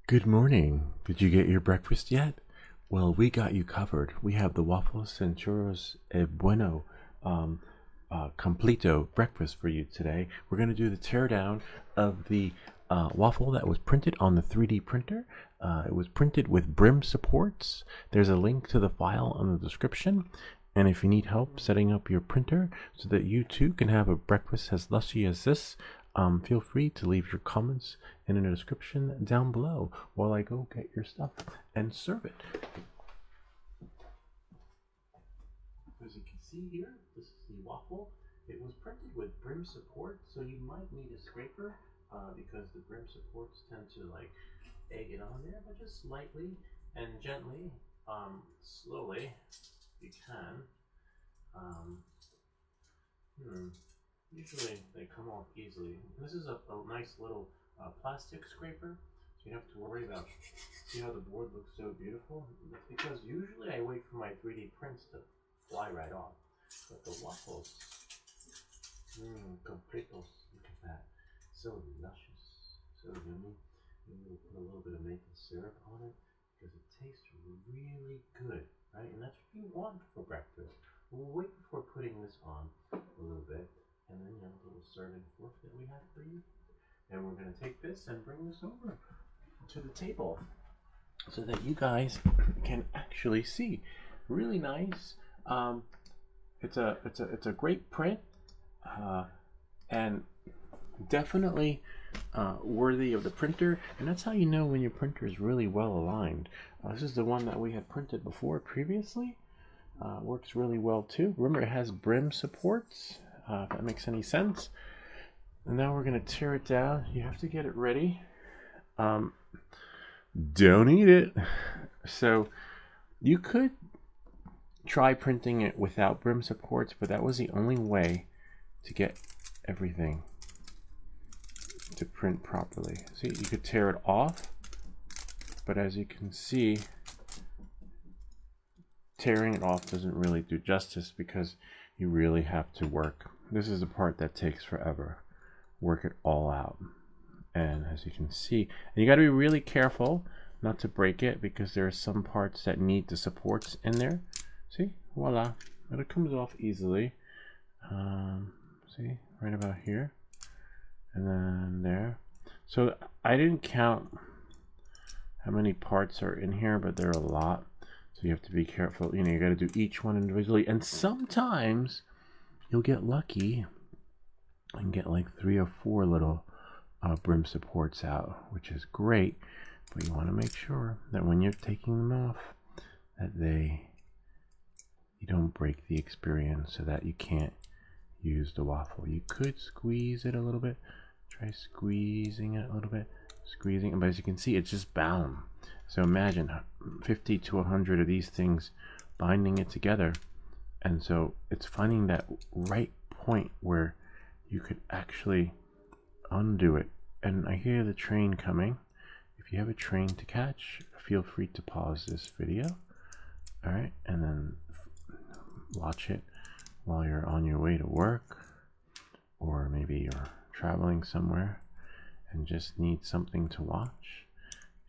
Good morning. Did you get your breakfast yet? Well, we got you covered. We have the Waffles and Churros Bueno Completo breakfast for you today. We're going to do the teardown of the waffle that was printed on the 3D printer. It was printed with brim supports. There's a link to the file in the description. And if you need help setting up your printer so that you too can have a breakfast as lusty as this, feel free to leave your comments in the description down below while I go get your stuff and serve it. As you can see here, this is the waffle. It was printed with brim support, so you might need a scraper because the brim supports tend to like egg it on there, but just lightly and gently, slowly, you can. Usually they come off easily. This is a nice little plastic scraper, so you don't have to worry about. See how the board looks so beautiful? That's because usually I wait for my 3D prints to fly right off. But the waffles, completos, look at that. So luscious, so yummy. Maybe we'll put a little bit of maple syrup on it because it tastes really good, right? And that's what you want for breakfast. We'll wait before putting this on a little bit. And then you have a little serving fork that we have for you. And we're going to take this and bring this over to the table so that you guys can actually see. Really nice. It's a great print and definitely worthy of the printer. And that's how you know when your printer is really well aligned. This is the one that we had printed before previously. Works really well too. Remember, it has brim supports. If that makes any sense. And now we're going to tear it down. You have to get it ready. Don't eat it. So you could try printing it without brim supports, but that was the only way to get everything to print properly. See, you could tear it off, but as you can see, tearing it off doesn't really do justice because you really have to work. This is the part that takes forever. Work it all out. And as you can see, and you got to be really careful not to break it because there are some parts that need the supports in there. See, voila, but it comes off easily. See, right about here, and then there. So I didn't count how many parts are in here, but there are a lot. So you have to be careful. You know, you got to do each one individually, and sometimes you'll get lucky and get like 3 or 4 little brim supports out, which is great. But you want to make sure that when you're taking them off, that you don't break the experience so that you can't use the waffle. You could squeeze it a little bit. Try squeezing it a little bit. Squeezing, but as you can see, it's just bound. So imagine 50 to 100 of these things binding it together. And so it's finding that right point where you could actually undo it. And I hear the train coming. If you have a train to catch, feel free to pause this video. All right, and then watch it while you're on your way to work, or maybe you're traveling somewhere and just need something to watch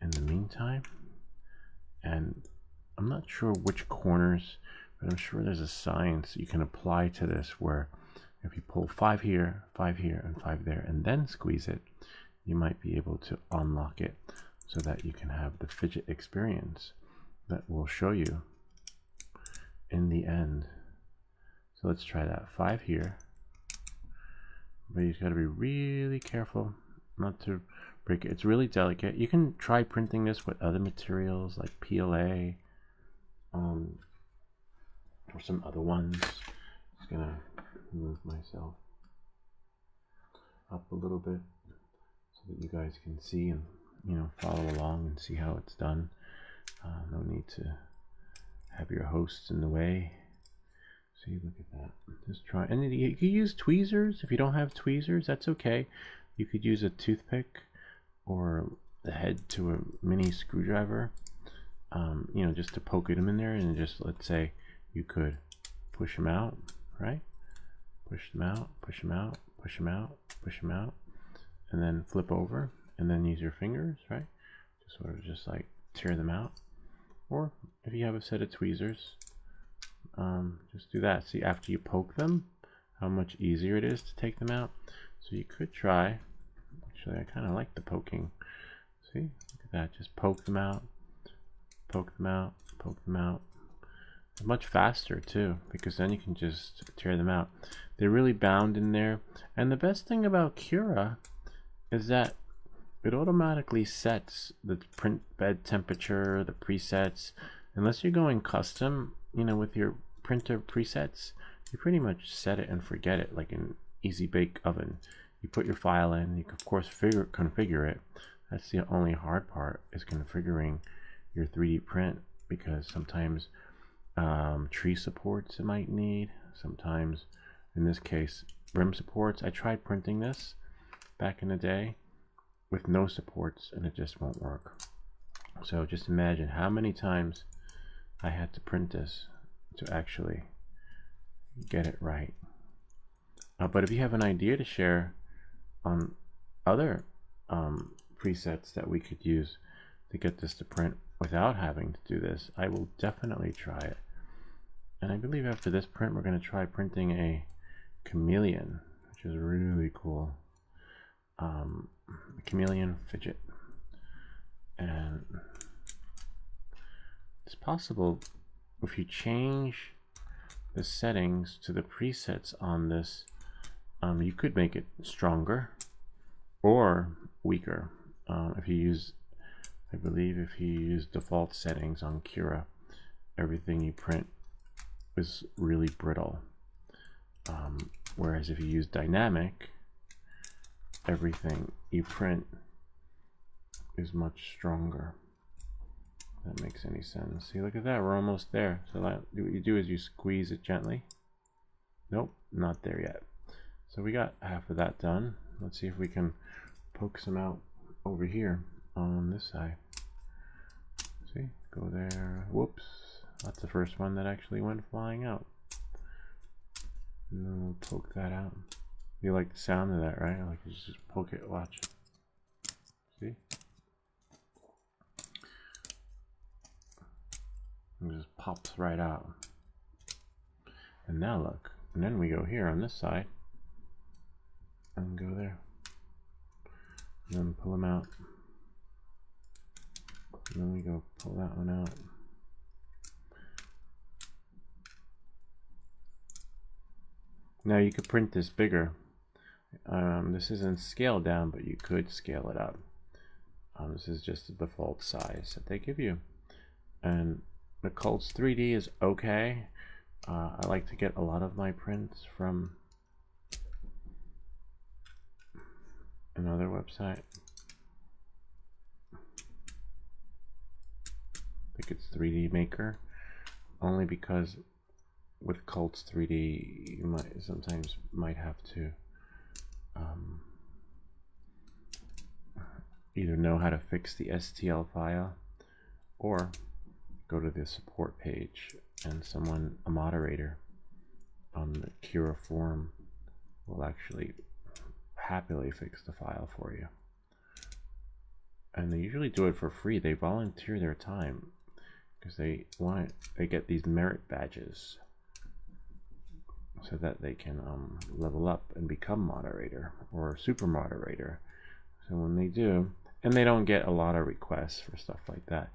in the meantime. And I'm not sure which corners, but I'm sure there's a science you can apply to this where if you pull 5 here, 5 here, and 5 there, and then squeeze it, you might be able to unlock it so that you can have the fidget experience that we'll show you in the end. So let's try that. 5 here, but you've got to be really careful not to break it. It's really delicate. You can try printing this with other materials like PLA, or some other ones. Just gonna move myself up a little bit so that you guys can see and follow along and see how it's done. No need to have your hosts in the way. See, look at that. Just try, and you could use tweezers. If you don't have tweezers, that's okay. You could use a toothpick or the head to a mini screwdriver, just to poke them in there, and just, let's say you could push them out, right? Push them out, push them out, push them out, push them out, and then flip over, and then use your fingers, right, sort of just like tear them out. Or if you have a set of tweezers, just do that. See, after you poke them, how much easier it is to take them out. So you could try, actually I kind of like the poking. See, look at that, just poke them out, poke them out, poke them out. Much faster too, because then you can just tear them out. They're really bound in there. And the best thing about Cura is that it automatically sets the print bed temperature, the presets. Unless you're going custom, you know, with your printer presets, you pretty much set it and forget it, like an easy bake oven. You put your file in, you can of course configure it. That's the only hard part, is configuring your 3D print, because sometimes tree supports it might need, sometimes, in this case, rim supports. I tried printing this back in the day with no supports and it just won't work. So just imagine how many times I had to print this to actually get it right. But if you have an idea to share on other presets that we could use to get this to print without having to do this, I will definitely try it. And I believe after this print we're going to try printing a chameleon, which is really cool. Chameleon fidget. And it's possible if you change the settings to the presets on this, you could make it stronger or weaker. If you use, I believe if you use default settings on Cura, everything you print is really brittle. Whereas if you use dynamic, everything you print is much stronger. If that makes any sense. See, look at that, we're almost there. So what you do is you squeeze it gently. Nope, not there yet. So we got half of that done. Let's see if we can poke some out over here on this side. See, go there. Whoops, that's the first one that actually went flying out. And then we'll poke that out. You like the sound of that, right? Like you just poke it, watch. See? It just pops right out. And now look. And then we go here on this side. And go there. And then pull them out. And then we go pull that one out. Now you could print this bigger. This isn't scaled down, but you could scale it up. This is just the default size that they give you. And the Cults 3D is okay. I like to get a lot of my prints from another website. I think it's 3D Maker, only because with Cults 3D you sometimes might have to either know how to fix the STL file or go to the support page, and a moderator on the Cura forum will actually happily fix the file for you. And they usually do it for free. They volunteer their time because they get these merit badges so that they can level up and become moderator or super moderator. So when they do, and they don't get a lot of requests for stuff like that,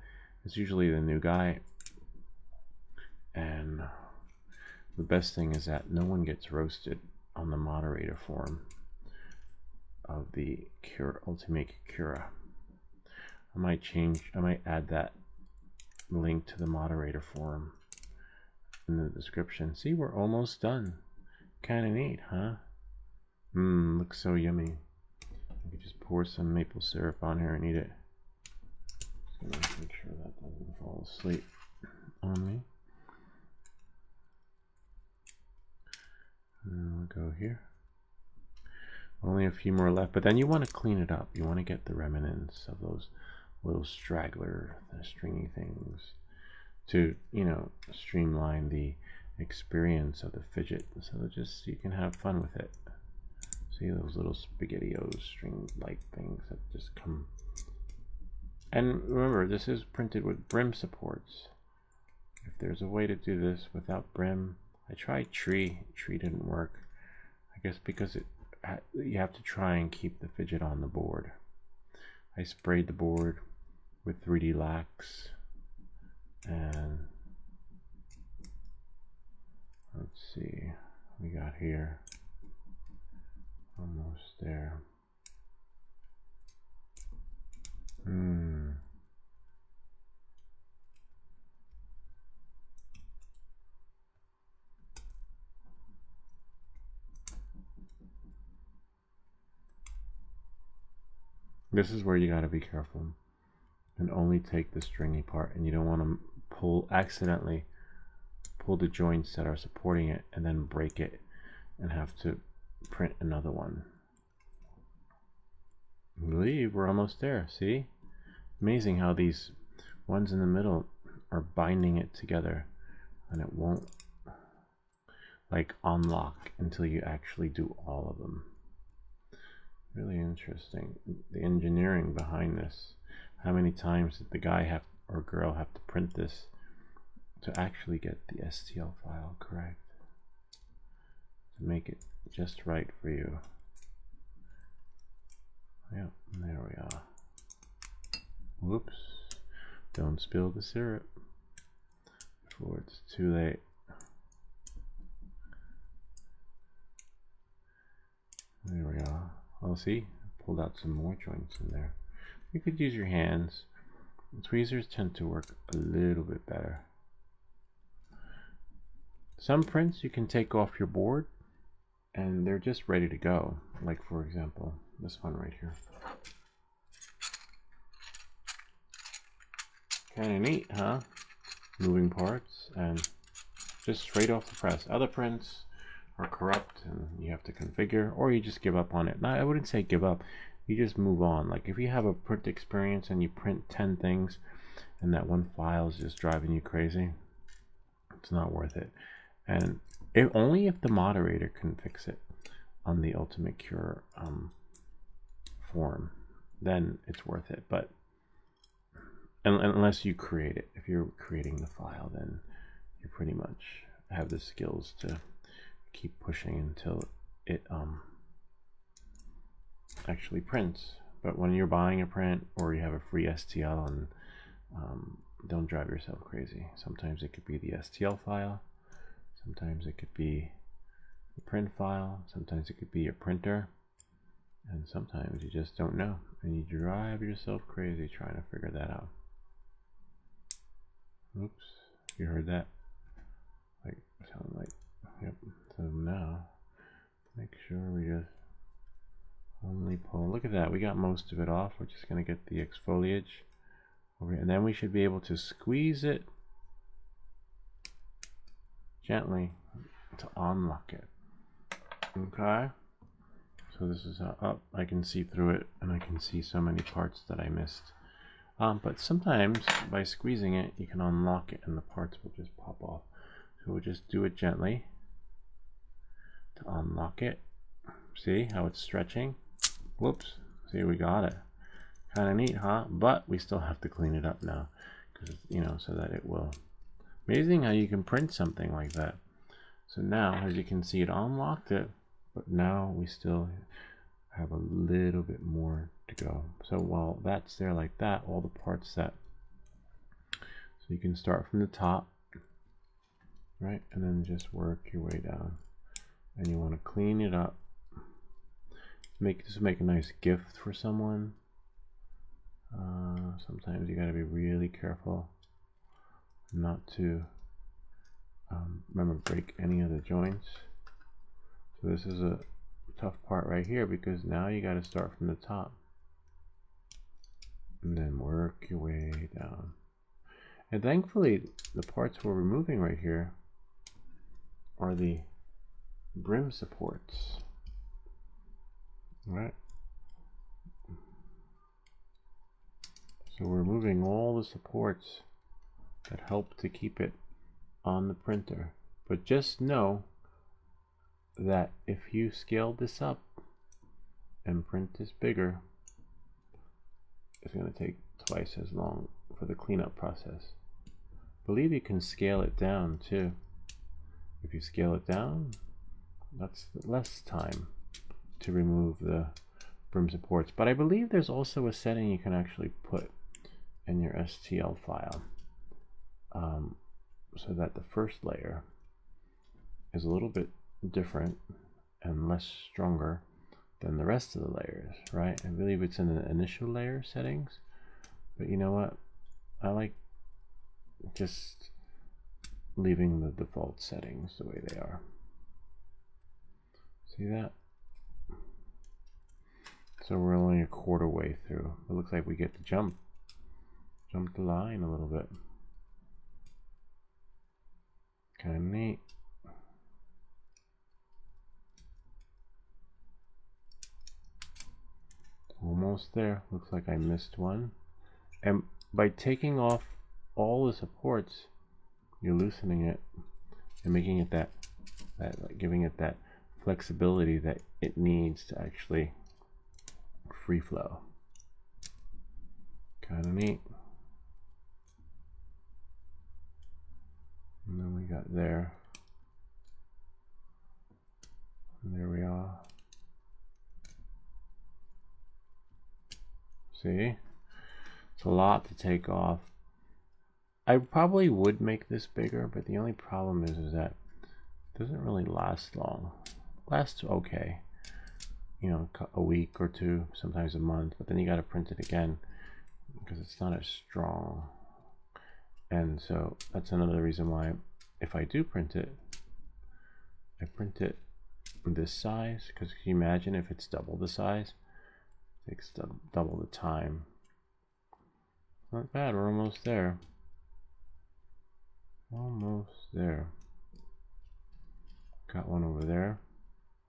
it's usually the new guy. And the best thing is that no one gets roasted on the moderator forum of the Ultimate Cura. I might add that link to the moderator forum in the description. See, we're almost done. Kind of neat, huh? Looks so yummy. I could just pour some maple syrup on here and eat it. Just gonna make sure that doesn't fall asleep on me. And we'll go here. Only a few more left, but then you want to clean it up. You want to get the remnants of those little straggler, stringy things to, you know, streamline the experience of the fidget, so that just you can have fun with it. See those little spaghettios, string-like things that just come And remember, this is printed with brim supports. If there's a way to do this without brim, I tried tree. Tree didn't work. I guess because you have to try and keep the fidget on the board. I sprayed the board with 3D lax, and let's see, we got here, almost there. This is where you got to be careful and only take the stringy part, and you don't want to accidentally pull the joints that are supporting it and then break it and have to print another one. I believe we're almost there. See? Amazing how these ones in the middle are binding it together, and it won't like unlock until you actually do all of them. Really interesting. The engineering behind this. How many times did the guy or girl have to print this to actually get the STL file correct, to make it just right for you? Yep, there we are. Whoops, don't spill the syrup before it's too late. There we are. Oh, see, pulled out some more joints in there. You could use your hands. Tweezers tend to work a little bit better. Some prints you can take off your board and they're just ready to go. Like, for example, this one right here. Kind of neat, huh? Moving parts and just straight off the press. Other prints are corrupt and you have to configure, or you just give up on it. Now, I wouldn't say give up, you just move on. Like if you have a print experience and you print 10 things and that one file is just driving you crazy, it's not worth it. And only if the moderator can fix it on the Ultimate Cure form, then it's worth it. But unless you create it, if you're creating the file, then you pretty much have the skills to keep pushing until it actually prints. But when you're buying a print or you have a free STL, and don't drive yourself crazy. Sometimes it could be the STL file, sometimes it could be the print file, sometimes it could be a printer, and sometimes you just don't know and you drive yourself crazy trying to figure that out. Oops, you heard that? Like, sound like, yep. So now, make sure we just only pull. Look at that, we got most of it off. We're just gonna get the exfoliage over here, and then we should be able to squeeze it gently to unlock it. Okay, so this is up. I can see through it, and I can see so many parts that I missed. But sometimes by squeezing it, you can unlock it, and the parts will just pop off. So we'll just do it gently to unlock it. See how it's stretching? Whoops! See, we got it. Kind of neat, huh? But we still have to clean it up now, because so that it will. Amazing how you can print something like that. So now, as you can see, it unlocked it, but now we still have a little bit more to go. So while that's there like that, all the parts set. So you can start from the top, right, and then just work your way down. And you want to clean it up. Make a nice gift for someone. Sometimes you got to be really careful not to remember break any of the joints. So this is a tough part right here, because now you got to start from the top and then work your way down. And thankfully the parts we're removing right here are the brim supports. Right, so we're removing all the supports that help to keep it on the printer. But just know that if you scale this up and print this bigger, is going to take twice as long for the cleanup process. I believe you can scale it down too. If you scale it down, that's less time to remove the broom supports. But I believe there's also a setting you can actually put in your STL file so that the first layer is a little bit different and less stronger than the rest of the layers, right? I believe it's in the initial layer settings, but you know what? I like just leaving the default settings the way they are. See that? So we're only a quarter way through. It looks like we get to jump the line a little bit. Kind of neat. Almost there. Looks like I missed one. And by taking off all the supports, you're loosening it and making it that like giving it that flexibility that it needs to actually free flow. Kind of neat. And then we got there. And there we are. See? It's a lot to take off. I probably would make this bigger, but the only problem is that it doesn't really last long. Lasts okay. You know, a week or two, sometimes a month, but then you got to print it again because it's not as strong. And so that's another reason why if I do print it, I print it this size, because can you imagine if it's double the size? It takes double the time. Not bad, we're almost there. Almost there. Got one over there.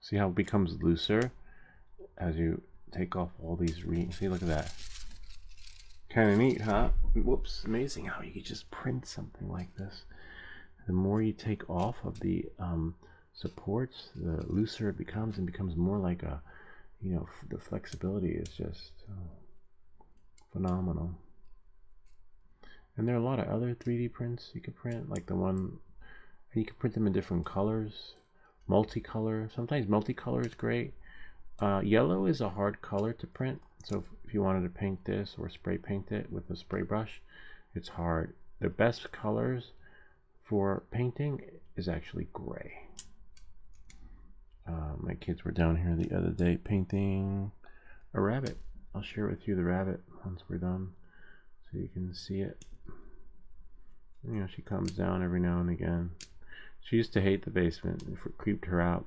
See how it becomes looser as you take off all these see, look at that. Kind of neat, huh? Whoops, amazing how you could just print something like this. The more you take off of the supports, the looser it becomes, and becomes more like a, you know, the flexibility is just phenomenal. And there are a lot of other 3D prints you could print, like the one, you can print them in different colors, multicolor. Sometimes multicolor is great. Yellow is a hard color to print, so if you wanted to paint this or spray paint it with a spray brush, it's hard. The best colors for painting is actually gray. My kids were down here the other day painting a rabbit. I'll share with you the rabbit once we're done so you can see it. You know, she comes down every now and again. She used to hate the basement. It creeped her out.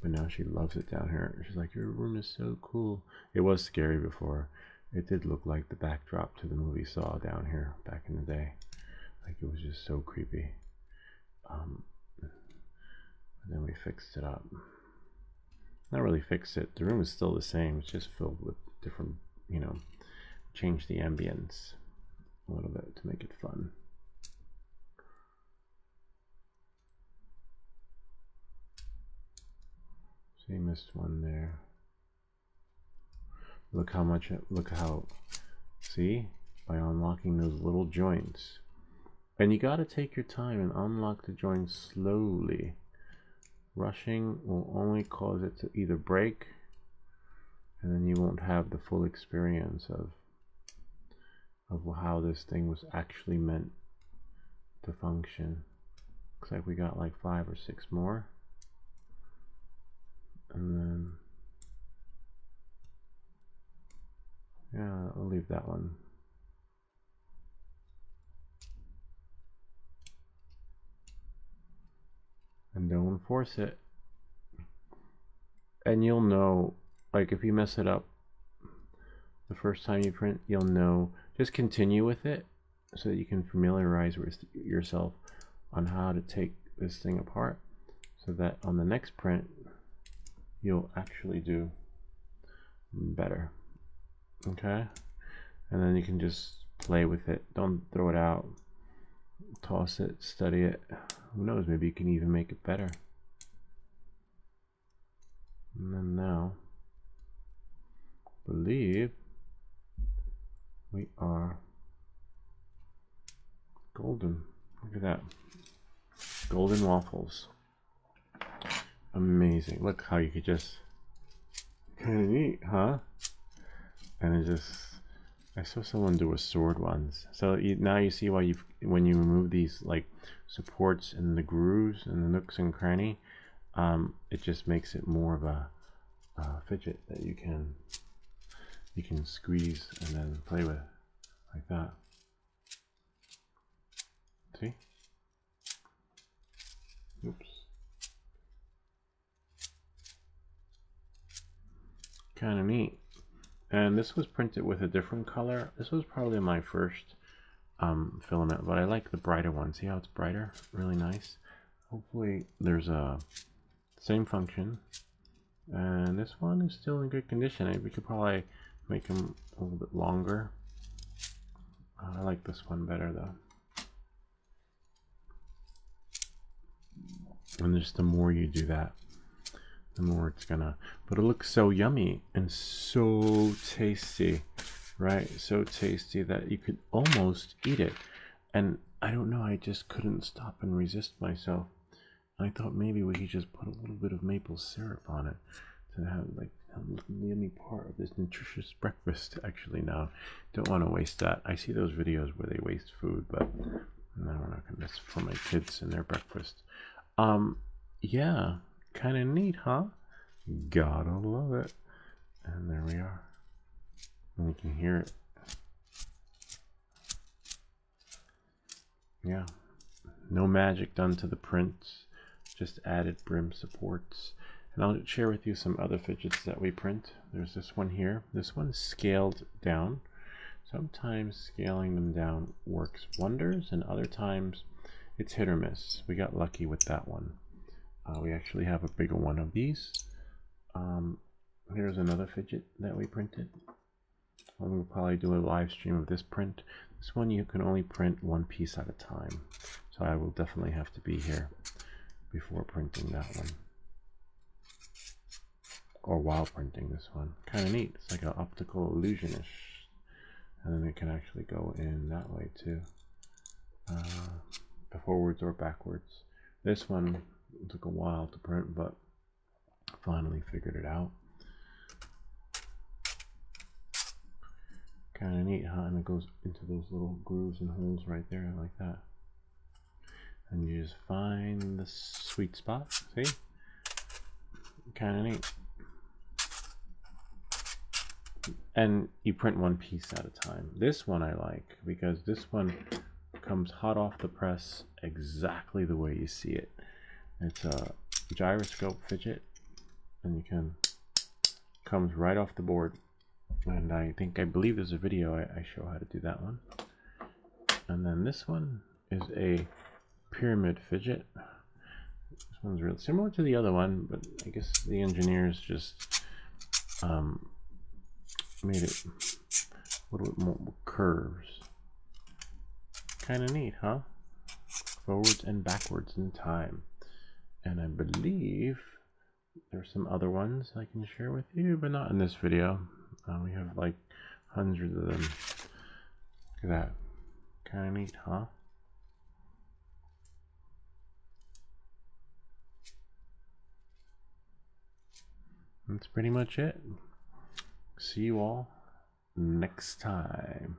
But now she loves it down here. She's like, your room is so cool. It was scary before. It did look like the backdrop to the movie Saw down here back in the day. Like, it was just so creepy. But then we fixed it up. Not really fixed it. The room is still the same. It's just filled with different, you know, change the ambience a little bit to make it fun. So you missed one there. Look how much, look how, see, by unlocking those little joints. And you got to take your time and unlock the joints slowly. Rushing will only cause it to either break, and then you won't have the full experience of how this thing was actually meant to function. Looks like we got like 5 or 6 more. And then, yeah, I'll leave that one. And don't force it. And you'll know, like if you mess it up the first time you print, you'll know. Just continue with it so that you can familiarize yourself on how to take this thing apart, so that on the next print you'll actually do better. Okay? And then you can just play with it. Don't throw it out. Toss it, study it. Who knows, maybe you can even make it better. And then now, I believe We are golden. Look at that. Golden waffles. Amazing. Look how you could just, kind of neat, huh? And it just, I saw someone do a sword once. So now you see why when you remove these like supports and the grooves and the nooks and cranny, it just makes it more of a fidget that you can squeeze and then play with like that. See? Oops. Kind of neat. And this was printed with a different color. This was probably my first filament, but I like the brighter one. See how it's brighter? Really nice. Hopefully there's a same function. And this one is still in good condition. We could probably make them a little bit longer. I like this one better though. And just the more you do that, the more it's gonna, but it looks so yummy and so tasty, right? So tasty that you could almost eat it. And I don't know, I just couldn't stop and resist myself. And I thought maybe we could just put a little bit of maple syrup on it to have like a yummy part of this nutritious breakfast. Actually, no, don't want to waste that. I see those videos where they waste food, but no, we're not gonna. That's for my kids and their breakfast. Yeah, kind of neat, huh? Gotta love it. And there we are. And you can hear it. Yeah, no magic done to the print, just added brim supports. And I'll share with you some other fidgets that we print. There's this one here. This one's scaled down. Sometimes scaling them down works wonders, and other times it's hit or miss. We got lucky with that one. We actually have a bigger one of these. Here's another fidget that we printed. We'll probably do a live stream of this print. This one you can only print one piece at a time, so I will definitely have to be here before printing that one, or while printing this one. Kind of neat. It's like an optical illusion-ish, and then it can actually go in that way too, forwards or backwards. This one took a while to print, but finally figured it out. Kind of neat, huh? And it goes into those little grooves and holes right there like that. And you just find the sweet spot. See? Kind of neat. And you print one piece at a time. This one I like because this one comes hot off the press exactly the way you see it. It's a gyroscope fidget, and comes right off the board. And I believe there's a video I show how to do that one. And then this one is a pyramid fidget. This one's real similar to the other one, but I guess the engineers just made it a little bit more curves. Kind of neat, huh? Forwards and backwards in time. And I believe there's some other ones I can share with you, but not in this video. We have like hundreds of them. Look at that. Kind of neat, huh? That's pretty much it. See you all next time.